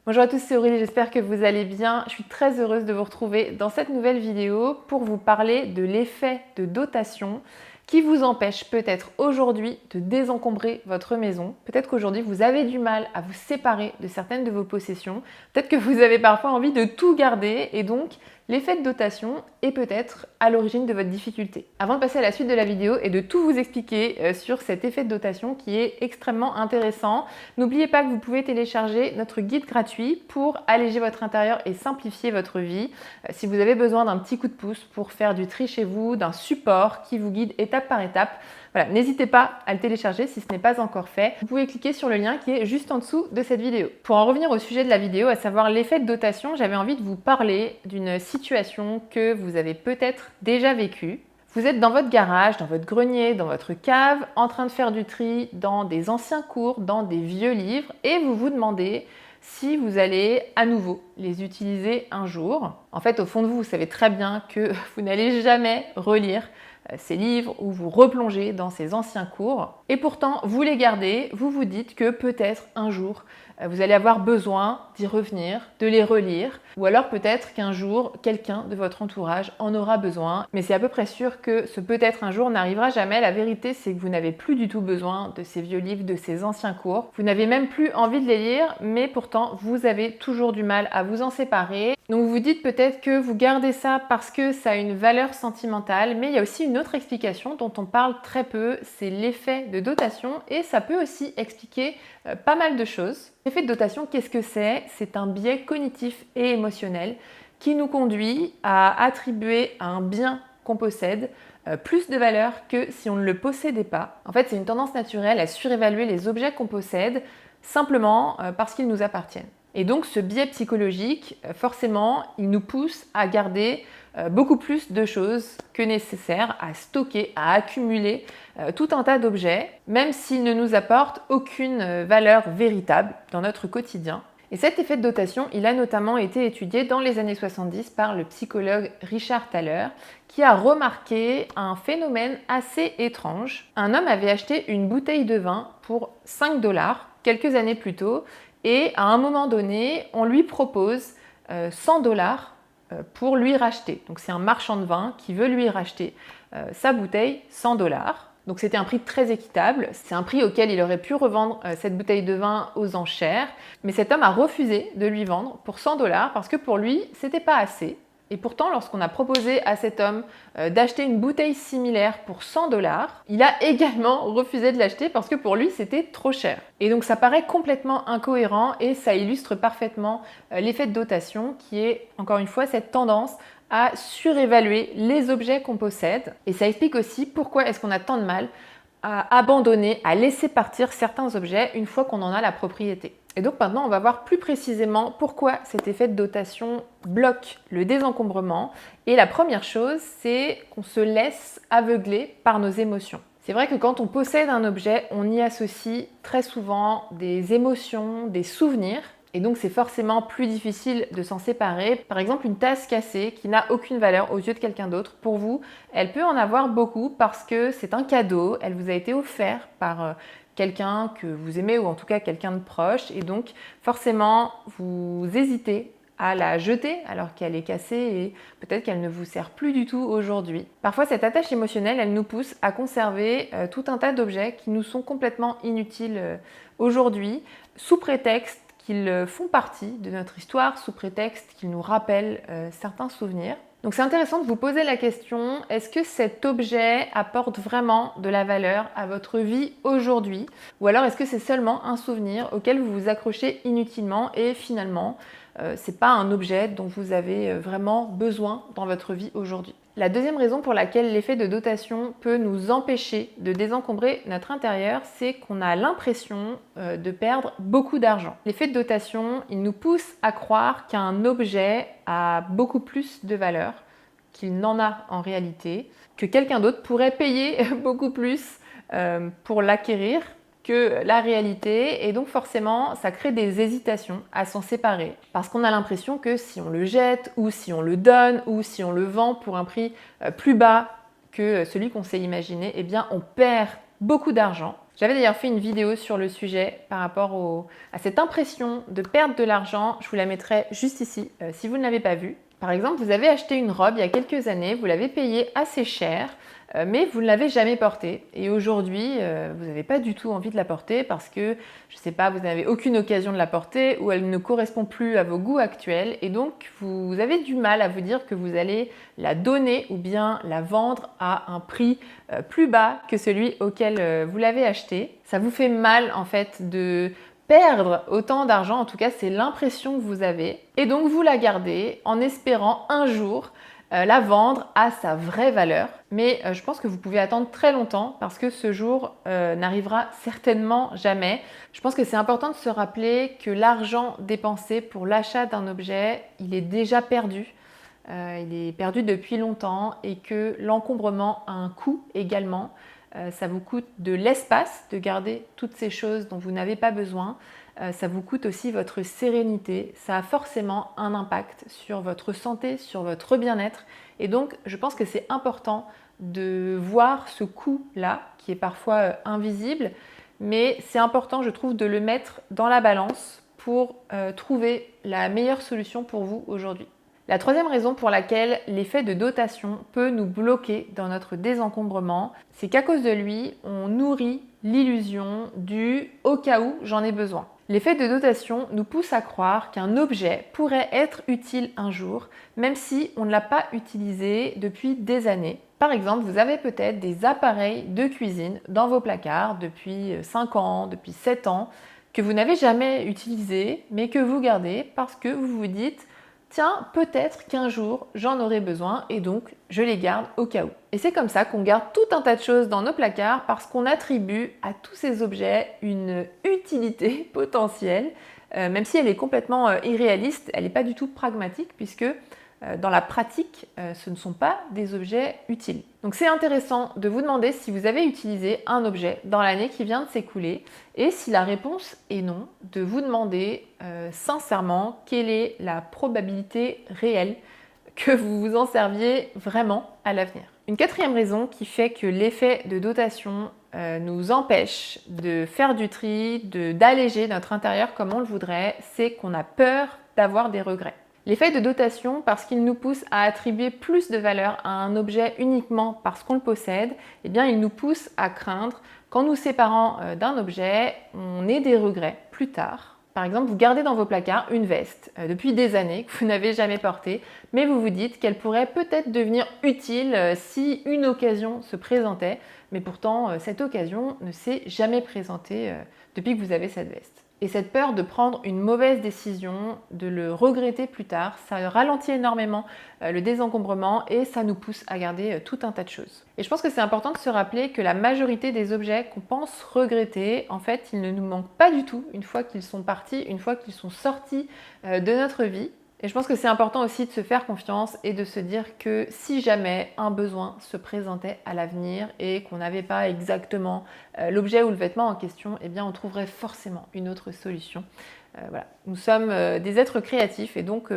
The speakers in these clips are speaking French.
Bonjour à tous, c'est Aurélie, j'espère que vous allez bien. Je suis très heureuse de vous retrouver dans cette nouvelle vidéo pour vous parler de l'effet de dotation qui vous empêche peut-être aujourd'hui de désencombrer votre maison. Peut-être qu'aujourd'hui vous avez du mal à vous séparer de certaines de vos possessions. Peut-être que vous avez parfois envie de tout garder et donc l'effet de dotation est peut-être à l'origine de votre difficulté. Avant de passer à la suite de la vidéo et de tout vous expliquer sur cet effet de dotation qui est extrêmement intéressant, n'oubliez pas que vous pouvez télécharger notre guide gratuit pour alléger votre intérieur et simplifier votre vie. Si vous avez besoin d'un petit coup de pouce pour faire du tri chez vous, d'un support qui vous guide étape par étape, voilà, n'hésitez pas à le télécharger si ce n'est pas encore fait. Vous pouvez cliquer sur le lien qui est juste en dessous de cette vidéo. Pour en revenir au sujet de la vidéo, à savoir l'effet de dotation, j'avais envie de vous parler d'une situation que vous avez peut-être déjà vécue. Vous êtes dans votre garage, dans votre grenier, dans votre cave, en train de faire du tri dans des anciens cours, dans des vieux livres, et vous vous demandez si vous allez à nouveau les utiliser un jour. En fait, au fond de vous, vous savez très bien que vous n'allez jamais relire ces livres ou vous replongez dans ces anciens cours. Et pourtant, vous les gardez, vous vous dites que peut-être un jour, vous allez avoir besoin d'y revenir, de les relire, ou alors peut-être qu'un jour, quelqu'un de votre entourage en aura besoin. Mais c'est à peu près sûr que ce peut-être un jour n'arrivera jamais. La vérité, c'est que vous n'avez plus du tout besoin de ces vieux livres, de ces anciens cours. Vous n'avez même plus envie de les lire, mais pourtant, vous avez toujours du mal à vous en séparer. Donc vous vous dites peut-être que vous gardez ça parce que ça a une valeur sentimentale, mais il y a aussi une autre explication dont on parle très peu, c'est l'effet de dotation, et ça peut aussi expliquer pas mal de choses. L'effet de dotation, qu'est-ce que c'est? C'est un biais cognitif et émotionnel qui nous conduit à attribuer à un bien qu'on possède plus de valeur que si on ne le possédait pas. En fait, c'est une tendance naturelle à surévaluer les objets qu'on possède simplement parce qu'ils nous appartiennent. Et donc ce biais psychologique, forcément, il nous pousse à garder beaucoup plus de choses que nécessaire, à stocker, à accumuler tout un tas d'objets, même s'ils ne nous apportent aucune valeur véritable dans notre quotidien. Et cet effet de dotation, il a notamment été étudié dans les années 70 par le psychologue Richard Thaler, qui a remarqué un phénomène assez étrange. Un homme avait acheté une bouteille de vin pour 5 $ quelques années plus tôt, et à un moment donné, on lui propose 100 $ pour lui racheter. Donc c'est un marchand de vin qui veut lui racheter sa bouteille 100 $. Donc c'était un prix très équitable, c'est un prix auquel il aurait pu revendre cette bouteille de vin aux enchères, mais cet homme a refusé de lui vendre pour 100 $ parce que pour lui, c'était pas assez. Et pourtant, lorsqu'on a proposé à cet homme d'acheter une bouteille similaire pour 100 $, il a également refusé de l'acheter parce que pour lui, c'était trop cher. Et donc ça paraît complètement incohérent et ça illustre parfaitement l'effet de dotation qui est, encore une fois, cette tendance à surévaluer les objets qu'on possède. Et ça explique aussi pourquoi est-ce qu'on a tant de mal à abandonner, à laisser partir certains objets une fois qu'on en a la propriété. Et donc maintenant, on va voir plus précisément pourquoi cet effet de dotation bloque le désencombrement. Et la première chose, c'est qu'on se laisse aveugler par nos émotions. C'est vrai que quand on possède un objet, on y associe très souvent des émotions, des souvenirs. Et donc c'est forcément plus difficile de s'en séparer. Par exemple, une tasse cassée qui n'a aucune valeur aux yeux de quelqu'un d'autre, pour vous, elle peut en avoir beaucoup parce que c'est un cadeau, elle vous a été offerte par quelqu'un que vous aimez ou en tout cas quelqu'un de proche. Et donc forcément, vous hésitez à la jeter alors qu'elle est cassée et peut-être qu'elle ne vous sert plus du tout aujourd'hui. Parfois, cette attache émotionnelle, elle nous pousse à conserver tout un tas d'objets qui nous sont complètement inutiles aujourd'hui, sous prétexte qu'ils font partie de notre histoire, sous prétexte qu'ils nous rappellent certains souvenirs. Donc c'est intéressant de vous poser la question, est-ce que cet objet apporte vraiment de la valeur à votre vie aujourd'hui? Ou alors est-ce que c'est seulement un souvenir auquel vous vous accrochez inutilement et finalement c'est pas un objet dont vous avez vraiment besoin dans votre vie aujourd'hui? La deuxième raison pour laquelle l'effet de dotation peut nous empêcher de désencombrer notre intérieur, c'est qu'on a l'impression de perdre beaucoup d'argent. L'effet de dotation, il nous pousse à croire qu'un objet a beaucoup plus de valeur qu'il n'en a en réalité, que quelqu'un d'autre pourrait payer beaucoup plus pour l'acquérir que la réalité, et donc forcément ça crée des hésitations à s'en séparer parce qu'on a l'impression que si on le jette ou si on le donne ou si on le vend pour un prix plus bas que celui qu'on s'est imaginé, eh bien on perd beaucoup d'argent. J'avais d'ailleurs fait une vidéo sur le sujet par rapport à cette impression de perdre de l'argent. Je vous la mettrai juste ici si vous ne l'avez pas vue. Par exemple, vous avez acheté une robe il y a quelques années, vous l'avez payée assez cher, mais vous ne l'avez jamais portée. Et aujourd'hui, vous n'avez pas du tout envie de la porter parce que, je ne sais pas, vous n'avez aucune occasion de la porter ou elle ne correspond plus à vos goûts actuels. Et donc, vous avez du mal à vous dire que vous allez la donner ou bien la vendre à un prix plus bas que celui auquel vous l'avez achetée. Ça vous fait mal en fait de perdre autant d'argent, en tout cas c'est l'impression que vous avez, et donc vous la gardez en espérant un jour la vendre à sa vraie valeur. Mais je pense que vous pouvez attendre très longtemps parce que ce jour n'arrivera certainement jamais. Je pense que c'est important de se rappeler que l'argent dépensé pour l'achat d'un objet, il est déjà perdu. Il est perdu depuis longtemps et que l'encombrement a un coût également. Ça vous coûte de l'espace de garder toutes ces choses dont vous n'avez pas besoin. Ça vous coûte aussi votre sérénité. Ça a forcément un impact sur votre santé, sur votre bien-être. Et donc, je pense que c'est important de voir ce coût-là, qui est parfois invisible, mais c'est important, je trouve, de le mettre dans la balance pour trouver la meilleure solution pour vous aujourd'hui. La troisième raison pour laquelle l'effet de dotation peut nous bloquer dans notre désencombrement, c'est qu'à cause de lui, on nourrit l'illusion du « au cas où j'en ai besoin ». L'effet de dotation nous pousse à croire qu'un objet pourrait être utile un jour, même si on ne l'a pas utilisé depuis des années. Par exemple, vous avez peut-être des appareils de cuisine dans vos placards depuis 5 ans, depuis 7 ans, que vous n'avez jamais utilisés, mais que vous gardez parce que vous vous dites tiens, peut-être qu'un jour j'en aurai besoin et donc je les garde au cas où. Et c'est comme ça qu'on garde tout un tas de choses dans nos placards parce qu'on attribue à tous ces objets une utilité potentielle, même si elle est complètement irréaliste, elle n'est pas du tout pragmatique puisque dans la pratique, ce ne sont pas des objets utiles. Donc c'est intéressant de vous demander si vous avez utilisé un objet dans l'année qui vient de s'écouler et si la réponse est non, de vous demander sincèrement quelle est la probabilité réelle que vous vous en serviez vraiment à l'avenir. Une quatrième raison qui fait que l'effet de dotation nous empêche de faire du tri, d'alléger notre intérieur comme on le voudrait, c'est qu'on a peur d'avoir des regrets. L'effet de dotation, parce qu'il nous pousse à attribuer plus de valeur à un objet uniquement parce qu'on le possède, eh bien il nous pousse à craindre qu'en nous séparant d'un objet, on ait des regrets plus tard. Par exemple, vous gardez dans vos placards une veste depuis des années que vous n'avez jamais portée, mais vous vous dites qu'elle pourrait peut-être devenir utile si une occasion se présentait, mais pourtant cette occasion ne s'est jamais présentée depuis que vous avez cette veste. Et cette peur de prendre une mauvaise décision, de le regretter plus tard, ça ralentit énormément le désencombrement et ça nous pousse à garder tout un tas de choses. Et je pense que c'est important de se rappeler que la majorité des objets qu'on pense regretter, en fait, ils ne nous manquent pas du tout une fois qu'ils sont partis, une fois qu'ils sont sortis de notre vie. Et je pense que c'est important aussi de se faire confiance et de se dire que si jamais un besoin se présentait à l'avenir et qu'on n'avait pas exactement l'objet ou le vêtement en question, eh bien on trouverait forcément une autre solution. Voilà. Nous sommes des êtres créatifs et donc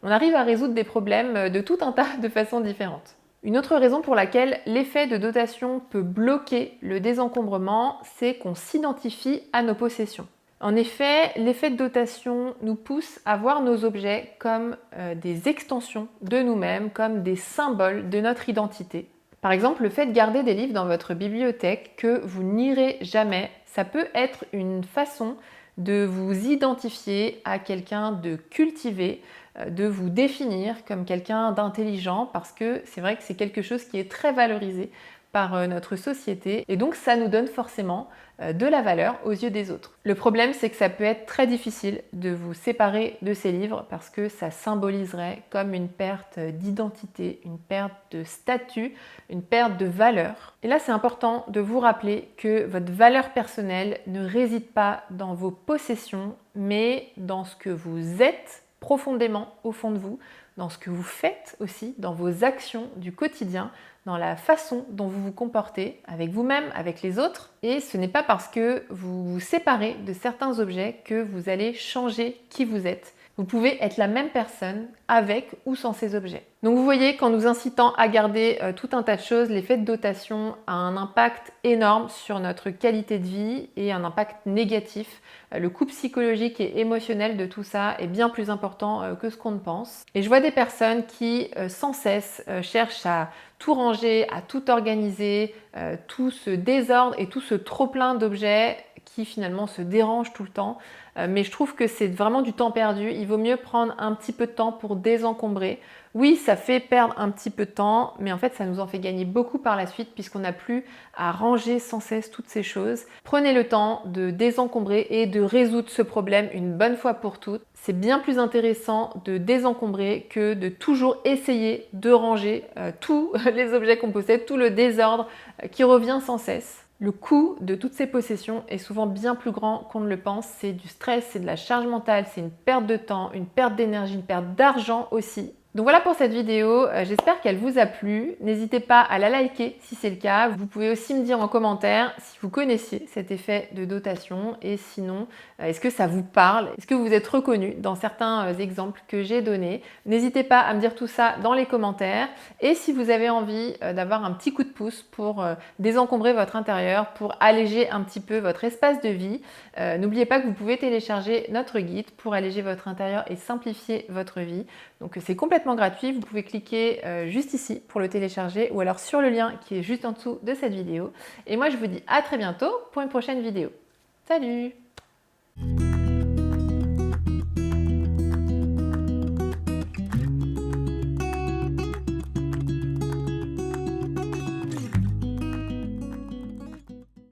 on arrive à résoudre des problèmes de tout un tas de façons différentes. Une autre raison pour laquelle l'effet de dotation peut bloquer le désencombrement, c'est qu'on s'identifie à nos possessions. En effet, l'effet de dotation nous pousse à voir nos objets comme des extensions de nous-mêmes, comme des symboles de notre identité. Par exemple, le fait de garder des livres dans votre bibliothèque que vous n'irez jamais, ça peut être une façon de vous identifier à quelqu'un de cultivé, de vous définir comme quelqu'un d'intelligent, parce que c'est vrai que c'est quelque chose qui est très valorisé par notre société et donc ça nous donne forcément de la valeur aux yeux des autres. Le problème, c'est que ça peut être très difficile de vous séparer de ces livres parce que ça symboliserait comme une perte d'identité, une perte de statut, une perte de valeur. Et là, c'est important de vous rappeler que votre valeur personnelle ne réside pas dans vos possessions, mais dans ce que vous êtes profondément au fond de vous, dans ce que vous faites aussi, dans vos actions du quotidien, dans la façon dont vous vous comportez avec vous-même, avec les autres. Et ce n'est pas parce que vous vous séparez de certains objets que vous allez changer qui vous êtes. Vous pouvez être la même personne avec ou sans ces objets. Donc vous voyez, qu'en nous incitant à garder tout un tas de choses, l'effet de dotation a un impact énorme sur notre qualité de vie et un impact négatif. Le coût psychologique et émotionnel de tout ça est bien plus important que ce qu'on ne pense. Et je vois des personnes qui sans cesse cherchent à tout ranger, à tout organiser, tout ce désordre et tout ce trop-plein d'objets qui finalement se dérangent tout le temps. Mais je trouve que c'est vraiment du temps perdu. Il vaut mieux prendre un petit peu de temps pour désencombrer. Oui, ça fait perdre un petit peu de temps, mais en fait, ça nous en fait gagner beaucoup par la suite puisqu'on n'a plus à ranger sans cesse toutes ces choses. Prenez le temps de désencombrer et de résoudre ce problème une bonne fois pour toutes. C'est bien plus intéressant de désencombrer que de toujours essayer de ranger tous les objets qu'on possède, tout le désordre qui revient sans cesse. Le coût de toutes ces possessions est souvent bien plus grand qu'on ne le pense. C'est du stress, c'est de la charge mentale, c'est une perte de temps, une perte d'énergie, une perte d'argent aussi. Donc voilà pour cette vidéo, j'espère qu'elle vous a plu. N'hésitez pas à la liker si c'est le cas. Vous pouvez aussi me dire en commentaire si vous connaissiez cet effet de dotation et sinon, est-ce que ça vous parle? Est-ce que vous êtes reconnu dans certains exemples que j'ai donnés? N'hésitez pas à me dire tout ça dans les commentaires. Et si vous avez envie d'avoir un petit coup de pouce pour désencombrer votre intérieur, pour alléger un petit peu votre espace de vie, n'oubliez pas que vous pouvez télécharger notre guide pour alléger votre intérieur et simplifier votre vie. Donc c'est complètement gratuit, vous pouvez cliquer juste ici pour le télécharger ou alors sur le lien qui est juste en dessous de cette vidéo. Et moi je vous dis à très bientôt pour une prochaine vidéo. Salut!